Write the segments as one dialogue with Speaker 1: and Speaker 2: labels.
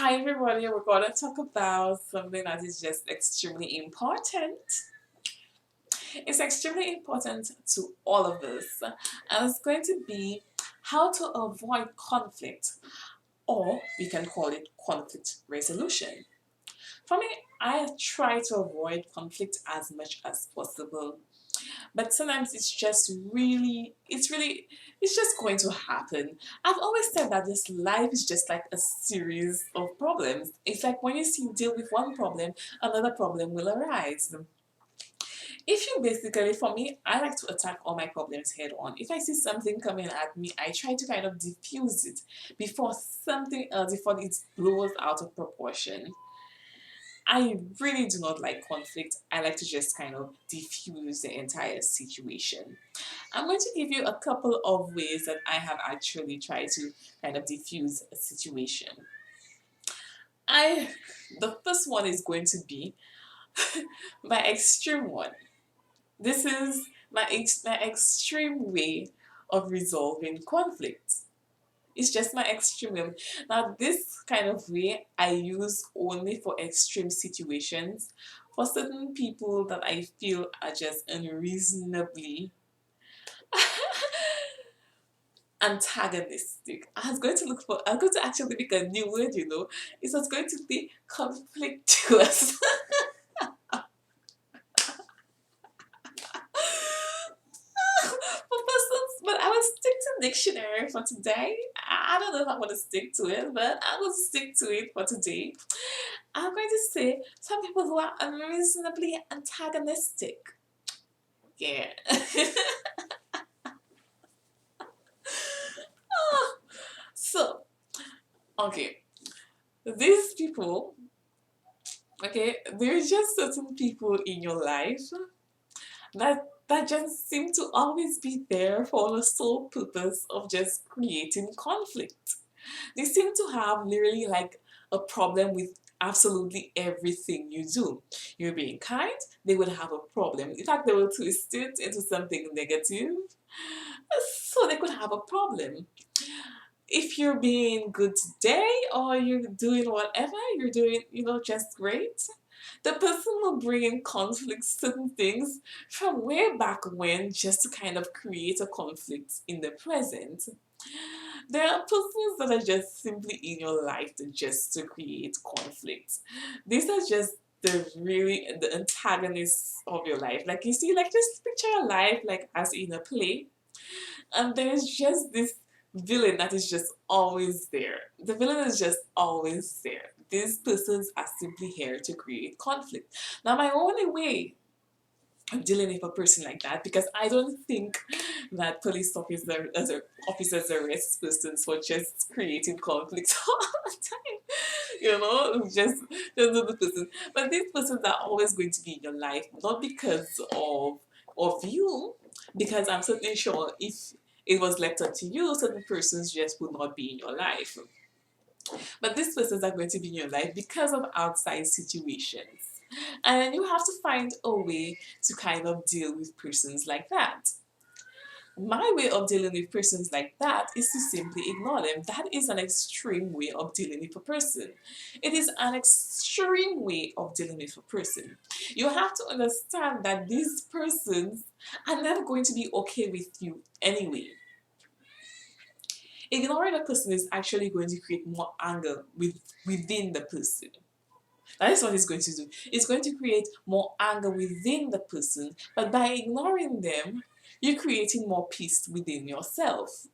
Speaker 1: Hi everybody, we're going to talk about something that is just extremely important. It's extremely important to all of us, and it's going to be how to avoid conflict, or we can call it conflict resolution. For me, I try to avoid conflict as much as possible, but sometimes it's just going to happen. I've always said that this life is just like a series of problems. It's like when you deal with one problem, another problem will arise. If you basically, for me, I like to attack all my problems head on. If I see something coming at me, I try to kind of diffuse it before it blows out of proportion. I really do not like conflict. I like to just kind of diffuse the entire situation. I'm going to give you a couple of ways that I have actually tried to kind of diffuse a situation. I the first one is going to be my extreme one. This is my extreme way of resolving conflict. It's just my extreme way. Now, this kind of way I use only for extreme situations, for certain people that I feel are just unreasonably antagonistic. I'm going to actually pick a new word, It was going to be conflictuous. For persons, but I will stick to dictionary for today. I don't know if I'm going to stick to it, but I will stick to it for today. I'm going to say some people who are unreasonably antagonistic. Yeah. So, okay, these people, okay, there's just certain people in your life that just seem to always be there for the sole purpose of just creating conflict. They seem to have literally like a problem with absolutely everything you do. You're being kind, they would have a problem. In fact, they will twist it into something negative, so they could have a problem. If you're being good today or you're doing whatever, you're doing, just great, the person will bring in conflict, certain things from way back when, just to kind of create a conflict in the present. There are persons that are just simply in your life just to create conflict. These are just the antagonists of your life. Like you see, like just picture your life like as in a play, and there's just this villain that is just always there. The villain is just always there. These persons are simply here to create conflict. Now, my only way of dealing with a person like that, because I don't think that officers arrest persons for just creating conflict all the time. Just the person. But these persons are always going to be in your life, not because of you, because I'm certainly sure if it was left up to you, certain persons just would not be in your life. But these persons are going to be in your life because of outside situations. And you have to find a way to kind of deal with persons like that. My way of dealing with persons like that is to simply ignore them. That is an extreme way of dealing with a person. It is an extreme way of dealing with a person. You have to understand that these persons are never going to be okay with you anyway. Ignoring a person is actually going to create more anger within the person. That is what it's going to do. It's going to create more anger within the person, but by ignoring them, you're creating more peace within yourself.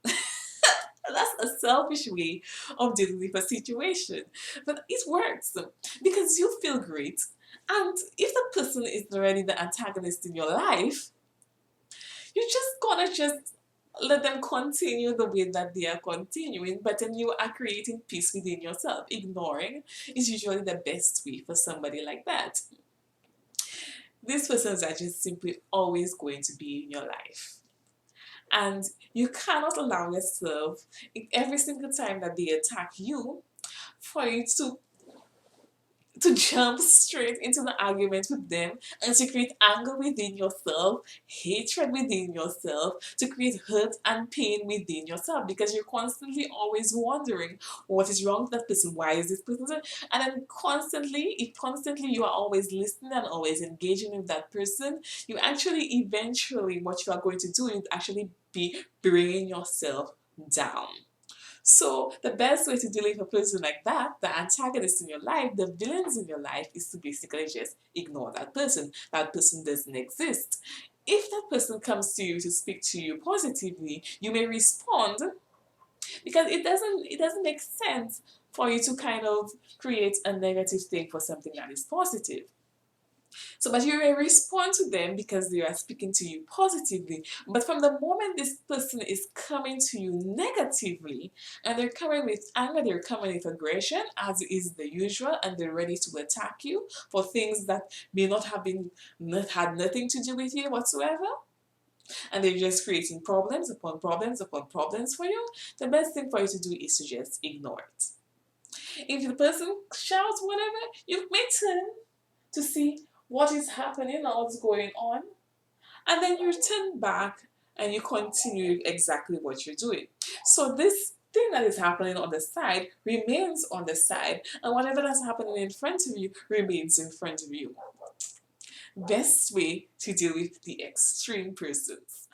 Speaker 1: That's a selfish way of dealing with a situation, but it works because you feel great. And if the person is already the antagonist in your life, you're just gonna just let them continue the way that they are continuing, but then you are creating peace within yourself. Ignoring is usually the best way for somebody like that. These persons are just simply always going to be in your life. And you cannot allow yourself, every single time that they attack you, for you to jump straight into the argument with them and to create anger within yourself, hatred within yourself, to create hurt and pain within yourself because you're constantly always wondering what is wrong with that person, why is this person so, and then constantly, if constantly you are always listening and always engaging with that person, you actually eventually what you are going to do is actually be bringing yourself down. So the best way to deal with a person like that, the antagonist in your life, the villains in your life, is to basically just ignore that person. That person doesn't exist. If that person comes to you to speak to you positively, you may respond because it doesn't make sense for you to kind of create a negative thing for something that is positive. So, but you may respond to them because they are speaking to you positively. But from the moment this person is coming to you negatively, and they're coming with anger, they're coming with aggression, as is the usual, and they're ready to attack you for things that may not have been not had nothing to do with you whatsoever, and they're just creating problems upon problems upon problems for you. The best thing for you to do is to just ignore it. If the person shouts whatever, you may turn to see what is happening or what's going on, and then you turn back and you continue exactly what you're doing. So this thing that is happening on the side remains on the side, and whatever that's happening in front of you remains in front of you. Best way to deal with the extreme persons.